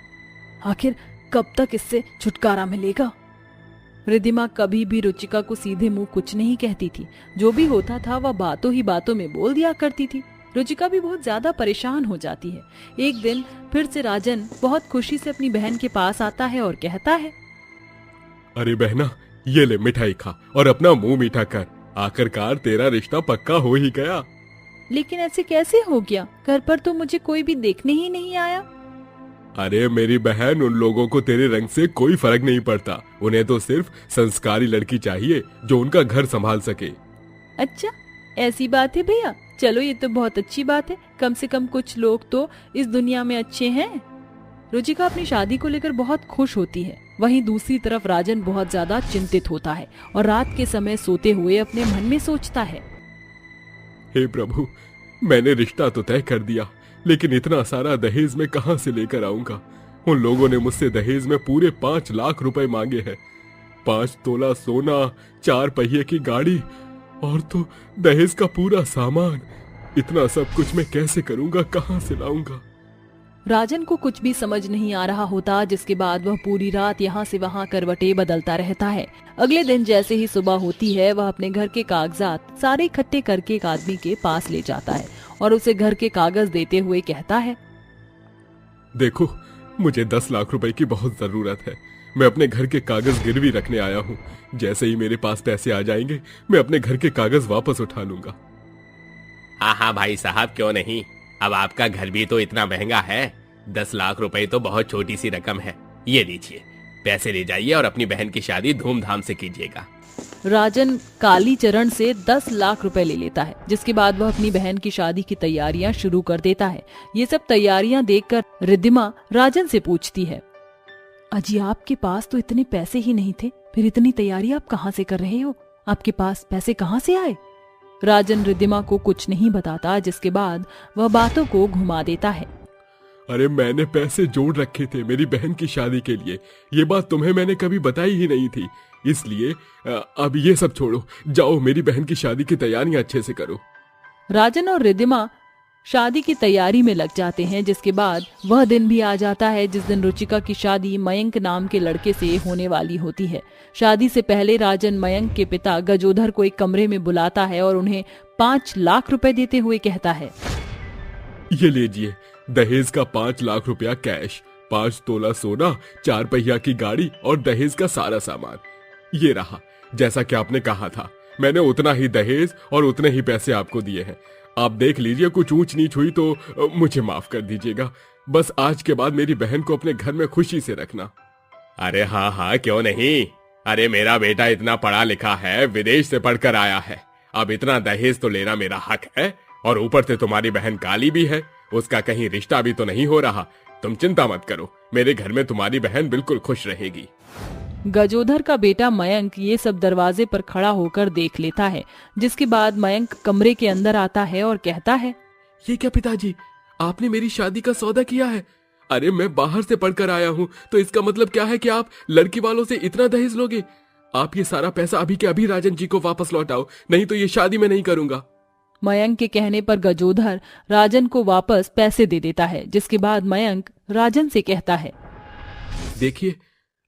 आखिर कब तक इससे छुटकारा मिलेगा। रिद्धिमा कभी भी रुचिका को सीधे मुंह कुछ नहीं कहती थी। जो भी होता था वह बातों ही बातों में बोल दिया करती थी। रुचिका भी बहुत ज्यादा परेशान हो जाती है। एक दिन फिर से राजन बहुत खुशी से अपनी बहन के पास आता है और कहता है, अरे बहना, ये ले मिठाई खा और अपना मुंह मीठा कर। आखिरकार तेरा रिश्ता पक्का हो ही गया। लेकिन ऐसे कैसे हो गया? घर पर तो मुझे कोई भी देखने ही नहीं आया। अरे मेरी बहन, उन लोगों को तेरे रंग से कोई फर्क नहीं पड़ता। उन्हें तो सिर्फ संस्कारी लड़की चाहिए जो उनका घर संभाल सके। अच्छा, ऐसी बात है भैया। चलो, ये तो बहुत अच्छी बात है। कम से कम कुछ लोग तो इस दुनिया में अच्छे हैं। रुचिका अपनी शादी को लेकर बहुत खुश होती है। वहीं दूसरी तरफ राजन बहुत ज्यादा चिंतित होता है और रात के समय सोते हुए अपने मन में सोचता है, हे प्रभु, मैंने रिश्ता तो तय कर दिया, लेकिन इतना सारा दहेज मैं कहां से लेकर आऊंगा? उन लोगों ने मुझसे दहेज में पूरे 5 लाख रुपए मांगे हैं। 5 तोला सोना, 4 पहिए की गाड़ी और तो दहेज का पूरा सामान। इतना सब कुछ मैं कैसे करूंगा, कहां से लाऊंगा? राजन को कुछ भी समझ नहीं आ रहा होता, जिसके बाद वह पूरी रात यहाँ से वहाँ करवटें बदलता रहता है। अगले दिन जैसे ही सुबह होती है, वह अपने घर के कागजात सारे इकट्ठे करके एक आदमी के पास ले जाता है और उसे घर के कागज देते हुए कहता है, देखो, मुझे 10 लाख रुपए की बहुत जरूरत है। मैं अपने घर के कागज गिरवी रखने आया हूँ। जैसे ही मेरे पास पैसे आ जाएंगे, मैं अपने घर के कागज वापस उठा लूंगा। हाँ हाँ भाई साहब, क्यों नहीं। अब आपका घर भी तो इतना महंगा है। 10 लाख रुपए तो बहुत छोटी सी रकम है। ये लीजिए, पैसे ले जाइए और अपनी बहन की शादी धूमधाम से कीजिएगा। राजन काली चरण से 10 लाख रुपए ले लेता है, जिसके बाद वह अपनी बहन की शादी की तैयारियां शुरू कर देता है। ये सब तैयारियां देखकर रिद्धिमा राजन से पूछती है, अजी आपके पास तो इतने पैसे ही नहीं थे, फिर इतनी तैयारी आप कहाँ से कर रहे हो? आपके पास पैसे कहाँ से आए? राजन रिद्धिमा को कुछ नहीं बताता, जिसके बाद वह बातों को घुमा देता है। अरे मैंने पैसे जोड़ रखे थे मेरी बहन की शादी के लिए। ये बात तुम्हें मैंने कभी बताई ही नहीं थी, इसलिए अब ये सब छोड़ो, जाओ मेरी बहन की शादी की तैयारियां अच्छे से करो। राजन और रिद्धिमा शादी की तैयारी में लग जाते हैं, जिसके बाद वह दिन भी आ जाता है जिस दिन रुचिका की शादी मयंक नाम के लड़के से होने वाली होती है। शादी से पहले राजन मयंक के पिता गजोधर को एक कमरे में बुलाता है और उन्हें 5 लाख रुपए देते हुए कहता है, ये लीजिए, दहेज का 5 लाख रुपया कैश, 5 तोला सोना, 4 पहिया की गाड़ी और दहेज का सारा सामान। ये रहा, जैसा कि आपने कहा था, मैंने उतना ही दहेज और उतने ही पैसे आपको दिए हैं। आप देख लीजिए, कुछ ऊंच नीच हुई तो मुझे माफ कर दीजिएगा। बस आज के बाद मेरी बहन को अपने घर में खुशी से रखना। अरे हाँ हाँ, क्यों नहीं। अरे मेरा बेटा इतना पढ़ा लिखा है, विदेश से पढ़कर आया है। अब इतना दहेज तो लेना मेरा हक है। और ऊपर से तुम्हारी बहन काली भी है, उसका कहीं रिश्ता भी तो नहीं हो रहा। तुम चिंता मत करो, मेरे घर में तुम्हारी बहन बिल्कुल खुश रहेगी। गजोधर का बेटा मयंक ये सब दरवाजे पर खड़ा होकर देख लेता है, जिसके बाद मयंक कमरे के अंदर आता है और कहता है, ये क्या पिताजी, आपने मेरी शादी का सौदा किया है? अरे मैं बाहर से पढ़कर आया हूँ, तो इसका मतलब क्या है कि आप लड़की वालों से इतना दहेज लोगे? आप ये सारा पैसा अभी के अभी राजन जी को वापस लौटाओ, नहीं तो ये शादी मैं नहीं करूंगा। मयंक के कहने पर गजोधर राजन को वापस पैसे दे देता है, जिसके बाद मयंक राजन से कहता है, देखिए,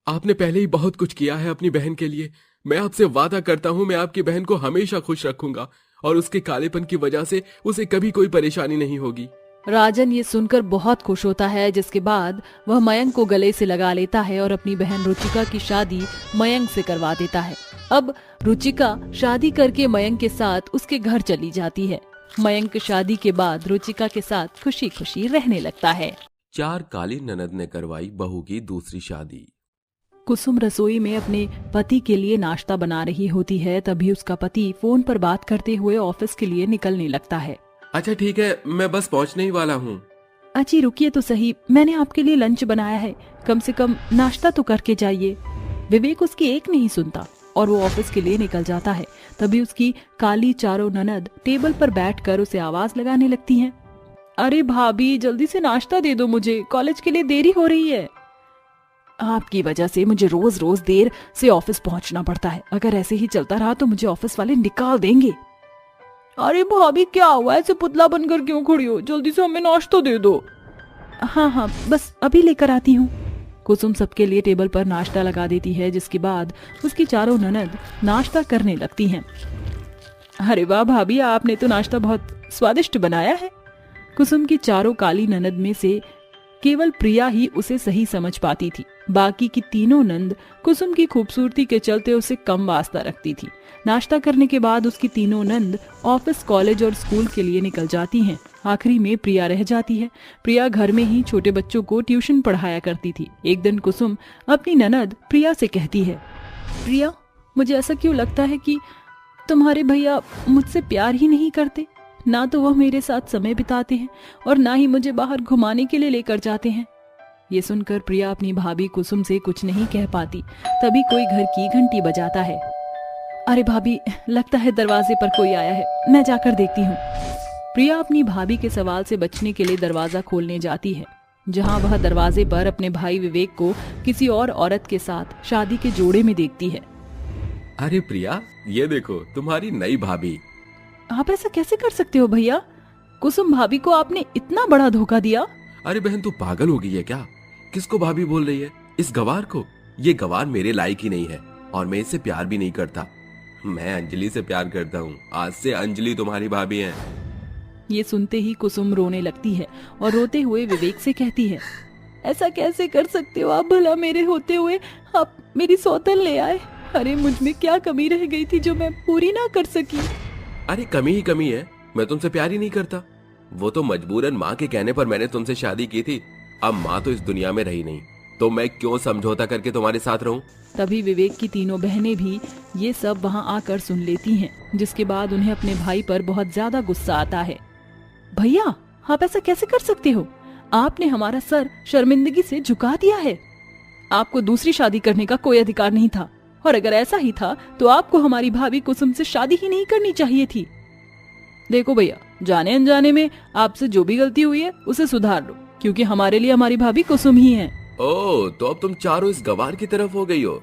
आपने पहले ही बहुत कुछ किया है अपनी बहन के लिए। मैं आपसे वादा करता हूँ, मैं आपकी बहन को हमेशा खुश रखूंगा और उसके कालेपन की वजह से उसे कभी कोई परेशानी नहीं होगी। राजन ये सुनकर बहुत खुश होता है, जिसके बाद वह मयंक को गले से लगा लेता है और अपनी बहन रुचिका की शादी मयंक से करवा देता है। अब रुचिका शादी करके मयंक के साथ उसके घर चली जाती है। मयंक शादी के बाद रुचिका के साथ खुशी खुशी रहने लगता है। 4 काली ननद ने करवाई बहू की दूसरी शादी। कुसुम रसोई में अपने पति के लिए नाश्ता बना रही होती है, तभी उसका पति फोन पर बात करते हुए ऑफिस के लिए निकलने लगता है। अच्छा ठीक है, मैं बस पहुंचने ही वाला हूँ। अजी रुकिए तो सही, मैंने आपके लिए लंच बनाया है, कम से कम नाश्ता तो करके जाइए। विवेक उसकी एक नहीं सुनता और वो ऑफिस के लिए निकल जाता है। तभी उसकी काली चारों ननद टेबल पर बैठकर उसे आवाज लगाने लगती हैं, अरे भाभी जल्दी से नाश्ता दे दो, मुझे कॉलेज के लिए देरी हो रही है। आपकी वजह से मुझे रोज रोज देर से ऑफिस पहुंचना पड़ता है। अगर ऐसे ही चलता रहा तो मुझे ऑफिस वाले निकाल देंगे। अरे भाभी क्या हुआ, ऐसे पुतला बनकर क्यों खड़ी हो? जल्दी से हमें नाश्ता दे दो। हाँ हाँ, बस अभी लेकर आती हूँ। कुसुम सबके लिए टेबल पर नाश्ता लगा देती है, जिसके बाद उसकी चारों ननद नाश्ता करने लगती हैं। अरे वाह भाभी, आपने तो नाश्ता बहुत स्वादिष्ट बनाया है। कुसुम की चारों काली ननद में से केवल प्रिया ही उसे सही समझ पाती थी। बाकी की तीनों नंद कुसुम की खूबसूरती के चलते उसे कम वास्ता रखती थी। नाश्ता करने के बाद उसकी तीनों नंद ऑफिस, कॉलेज और स्कूल के लिए निकल जाती हैं। आखिरी में प्रिया रह जाती है। प्रिया घर में ही छोटे बच्चों को ट्यूशन पढ़ाया करती थी। एक दिन कुसुम अपनी ननद प्रिया से कहती है, प्रिया, मुझे ऐसा क्यों लगता है कि तुम्हारे भैया मुझसे प्यार ही नहीं करते। ना तो वह मेरे साथ समय बिताते हैं और ना ही मुझे बाहर घुमाने के लिए लेकर जाते हैं। ये सुनकर प्रिया अपनी भाभी कुसुम से कुछ नहीं कह पाती। तभी कोई घर की घंटी बजाता है। अरे भाभी, लगता है दरवाजे पर कोई आया है, मैं जाकर देखती हूँ। प्रिया अपनी भाभी के सवाल से बचने के लिए दरवाजा खोलने जाती है, जहाँ वह दरवाजे पर अपने भाई विवेक को किसी और औरत के साथ शादी के जोड़े में देखती है। अरे प्रिया, ये देखो तुम्हारी नई भाभी। आप ऐसा कैसे कर सकते हो भैया? कुसुम भाभी को आपने इतना बड़ा धोखा दिया। अरे बहन, तू पागल हो गई है क्या? किसको भाभी बोल रही है? इस गवार को? ये गवार मेरे लायक ही नहीं है और मैं इससे प्यार भी नहीं करता। मैं अंजलि से प्यार करता हूँ। आज से अंजलि तुम्हारी भाभी है। ये सुनते ही कुसुम रोने लगती है और रोते हुए विवेक से कहती है, ऐसा कैसे कर सकते हो आप? भला मेरे होते हुए आप मेरी सौतन ले आए। अरे मुझ में क्या कमी रह गई थी जो मैं पूरी ना कर सकी? अरे कमी ही कमी है। मैं तुमसे प्यार ही नहीं करता। वो तो मजबूरन माँ के कहने पर मैंने तुमसे शादी की थी। अब माँ तो इस दुनिया में रही नहीं, तो मैं क्यों समझौता करके तुम्हारे साथ रहूं? तभी विवेक की तीनों बहनें भी ये सब वहाँ आकर सुन लेती हैं, जिसके बाद उन्हें अपने भाई पर बहुत ज्यादा गुस्सा आता है। भैया, आप ऐसा कैसे कर सकते हो? आपने हमारा सर शर्मिंदगी से झुका दिया है। आपको दूसरी शादी करने का कोई अधिकार नहीं था, और अगर ऐसा ही था तो आपको हमारी भाभी कुसुम से शादी ही नहीं करनी चाहिए थी। देखो भैया, जाने अनजाने में आपसे जो भी गलती हुई है उसे सुधार लो, क्योंकि हमारे लिए हमारी भाभी कुसुम ही है। ओह, तो अब तुम चारों इस गवार की तरफ हो गई हो।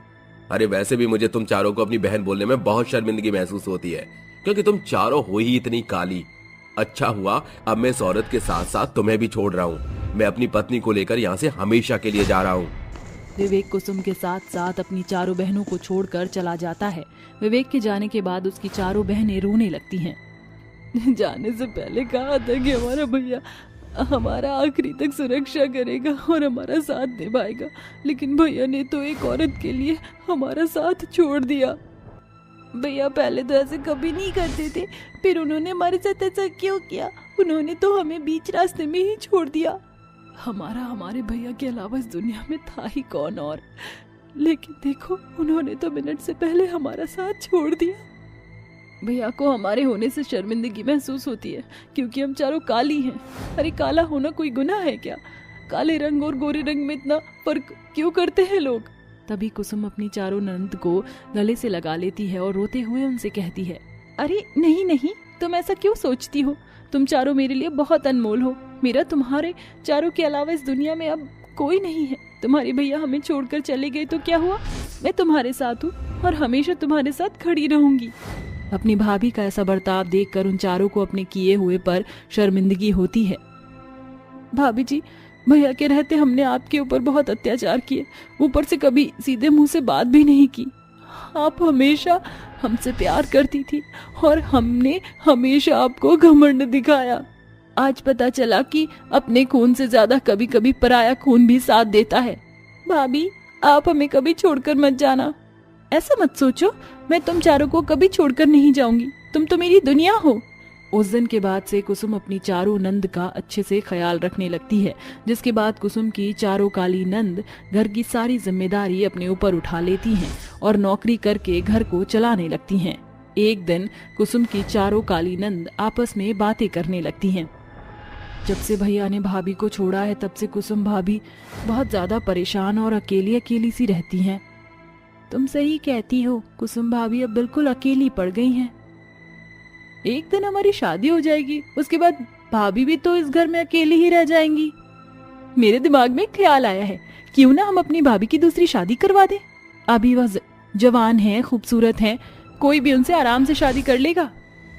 अरे वैसे भी मुझे तुम चारों को अपनी बहन बोलने में बहुत शर्मिंदगी महसूस होती है, क्योंकि तुम चारों हो ही इतनी काली। अच्छा हुआ अब मैं इस औरत के साथ साथ तुम्हें भी छोड़ रहा हूँ। मैं अपनी पत्नी को लेकर यहाँ से हमेशा के लिए जा रहा हूँ। विवेक कुसुम के साथ साथ अपनी चारों बहनों को छोड़कर चला जाता है। विवेक के जाने के बाद उसकी चारों बहनें रोने लगती हैं। जाने से पहले कहा था कि हमारा भैया हमारा आखिरी तक सुरक्षा करेगा और हमारा साथ निभाएगा, लेकिन भैया ने तो एक औरत के लिए हमारा साथ छोड़ दिया। भैया पहले तो ऐसे कभी नहीं करते थे, फिर उन्होंने हमारे साथ ऐसा क्यों किया? उन्होंने तो हमें बीच रास्ते में ही छोड़ दिया। हमारे भैया के अलावा इस दुनिया में था ही कौन और। लेकिन देखो, उन्होंने तो मिनट से पहले हमारा साथ छोड़ दिया। भैया को हमारे होने से शर्मिंदगी महसूस होती है, क्योंकि हम चारों काली हैं। अरे काला होना कोई गुनाह है क्या? काले रंग और गोरे रंग में इतना फर्क क्यों करते हैं लोग? तभी कुसुम अपनी चारों ननद को गले से लगा लेती है और रोते हुए उनसे कहती है, अरे नहीं नहीं, तुम ऐसा क्यों सोचती हो? तुम चारों मेरे लिए बहुत अनमोल हो। मेरा तुम्हारे चारों के अलावा इस दुनिया में अब कोई नहीं है। तुम्हारे भैया हमें छोड़कर चले गए तो क्या हुआ? मैं तुम्हारे साथ हूँ और हमेशा तुम्हारे साथ खड़ी रहूंगी। अपनी भाभी का ऐसा बर्ताव देखकर उन चारों को अपने किए हुए पर शर्मिंदगी होती है। भाभी जी, भैया के रहते हमने आपके ऊपर बहुत अत्याचार किए, ऊपर से कभी सीधे मुंह से बात भी नहीं की। आप हमेशा हमसे प्यार करती थी और हमने हमेशा आपको घमंड दिखाया। आज पता चला कि अपने खून से ज्यादा कभी कभी पराया खून भी साथ देता है। भाभी, आप हमें कभी छोड़कर मत जाना। ऐसा मत सोचो, मैं तुम चारों को कभी छोड़कर नहीं जाऊंगी। तुम तो मेरी दुनिया हो। उस दिन के बाद से कुसुम अपनी चारों नंद का अच्छे से ख्याल रखने लगती है, जिसके बाद कुसुम की चारों काली नंद घर की सारी जिम्मेदारी अपने ऊपर उठा लेती हैं और नौकरी करके घर को चलाने लगती हैं। एक दिन कुसुम की चारों काली नंद आपस में बातें करने लगती हैं। जब से भैया ने भाभी को छोड़ा है, तब से कुसुम भाभी बहुत ज्यादा परेशान और अकेली अकेली सी रहती हैं। तुम सही कहती हो, कुसुम भाभी अब बिल्कुल अकेली पड़ गई हैं। एक दिन हमारी शादी हो जाएगी, उसके बाद भाभी भी तो इस घर में अकेली ही रह जाएंगी। मेरे दिमाग में ख्याल आया है, क्यों ना हम अपनी भाभी की दूसरी शादी करवा दें। अभी वह जवान हैं, खूबसूरत हैं, कोई भी उनसे आराम से शादी कर लेगा।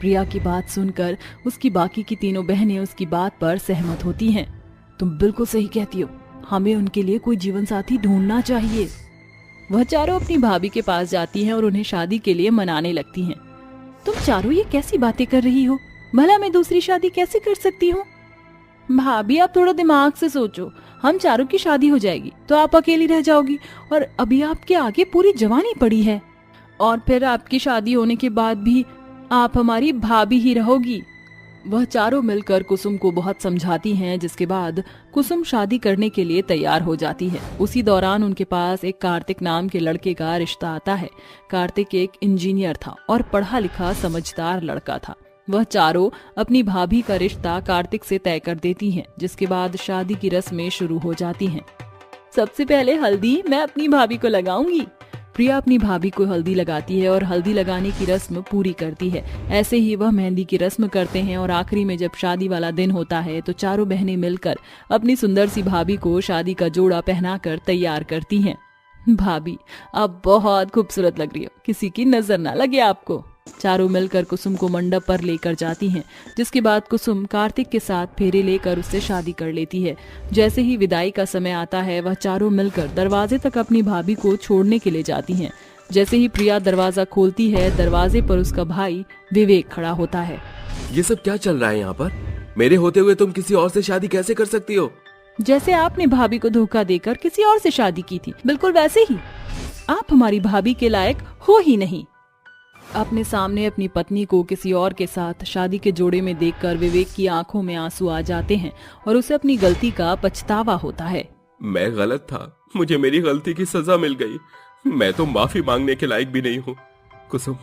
प्रिया की बात सुनकर उसकी बाकी की तीनों बहनें उसकी बात पर सहमत होती हैं। तुम बिल्कुल सही कहती हो, हमें उनके लिए कोई जीवन साथी ढूंढना चाहिए। वह चारों अपनी भाभी के पास जाती हैं और उन्हें शादी के लिए मनाने लगती हैं। तुम चारों ये कैसी बातें कर रही हो? भला मैं दूसरी शादी कैसे कर सकती हूँ? भाभी, आप थोड़ा दिमाग से सोचो। हम चारों की शादी हो जाएगी तो आप अकेली रह जाओगी और अभी आपके आगे पूरी जवानी पड़ी है। और फिर आपकी शादी होने के बाद भी आप हमारी भाभी ही रहोगी। वह चारों मिलकर कुसुम को बहुत समझाती हैं, जिसके बाद कुसुम शादी करने के लिए तैयार हो जाती है। उसी दौरान उनके पास एक कार्तिक नाम के लड़के का रिश्ता आता है। कार्तिक एक इंजीनियर था और पढ़ा लिखा समझदार लड़का था। वह चारों अपनी भाभी का रिश्ता कार्तिक से तय कर देती हैं, जिसके बाद शादी की रस्में शुरू हो जाती हैं। सबसे पहले हल्दी मैं अपनी भाभी को लगाऊंगी। प्रिया अपनी भाभी को हल्दी लगाती है और हल्दी लगाने की रस्म पूरी करती है। ऐसे ही वह मेहंदी की रस्म करते हैं और आखिरी में जब शादी वाला दिन होता है तो चारों बहनें मिलकर अपनी सुंदर सी भाभी को शादी का जोड़ा पहनाकर तैयार करती हैं। भाभी आप बहुत खूबसूरत लग रही हो, किसी की नजर ना लगे आपको। चारों मिलकर कुसुम को मंडप पर लेकर जाती हैं, जिसके बाद कुसुम कार्तिक के साथ फेरे लेकर उससे शादी कर लेती है। जैसे ही विदाई का समय आता है वह चारों मिलकर दरवाजे तक अपनी भाभी को छोड़ने के लिए जाती हैं। जैसे ही प्रिया दरवाजा खोलती है, दरवाजे पर उसका भाई विवेक खड़ा होता है। ये सब क्या चल रहा है यहाँ पर? मेरे होते हुए तुम किसी और से शादी कैसे कर सकती हो? जैसे आपने भाभी को धोखा देकर किसी और से शादी की थी, बिल्कुल वैसे ही आप हमारी भाभी के लायक हो ही नहीं। अपने सामने अपनी पत्नी को किसी और के साथ शादी के जोड़े में देखकर विवेक की आंखों में आंसू आ जाते हैं और उसे अपनी गलती का पछतावा होता है। मैं गलत था, मुझे मेरी गलती की सजा मिल गई। मैं तो माफी मांगने के लायक भी नहीं हूँ। कुसुम,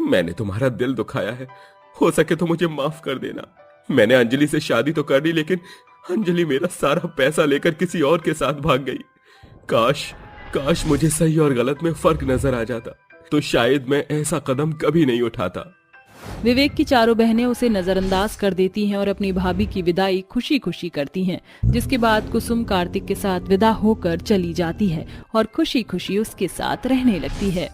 मैंने तुम्हारा दिल दुखाया है, हो सके तो मुझे माफ कर देना। मैंने अंजलि से शादी तो कर ली, लेकिन अंजलि मेरा सारा पैसा लेकर किसी और के साथ भाग गई। काश मुझे सही और गलत में फर्क नजर आ जाता तो शायद मैं ऐसा कदम कभी नहीं उठाता। विवेक की चारों बहनें उसे नजरअंदाज कर देती हैं और अपनी भाभी की विदाई खुशी खुशी करती हैं, जिसके बाद कुसुम कार्तिक के साथ विदा होकर चली जाती है और खुशी खुशी उसके साथ रहने लगती है।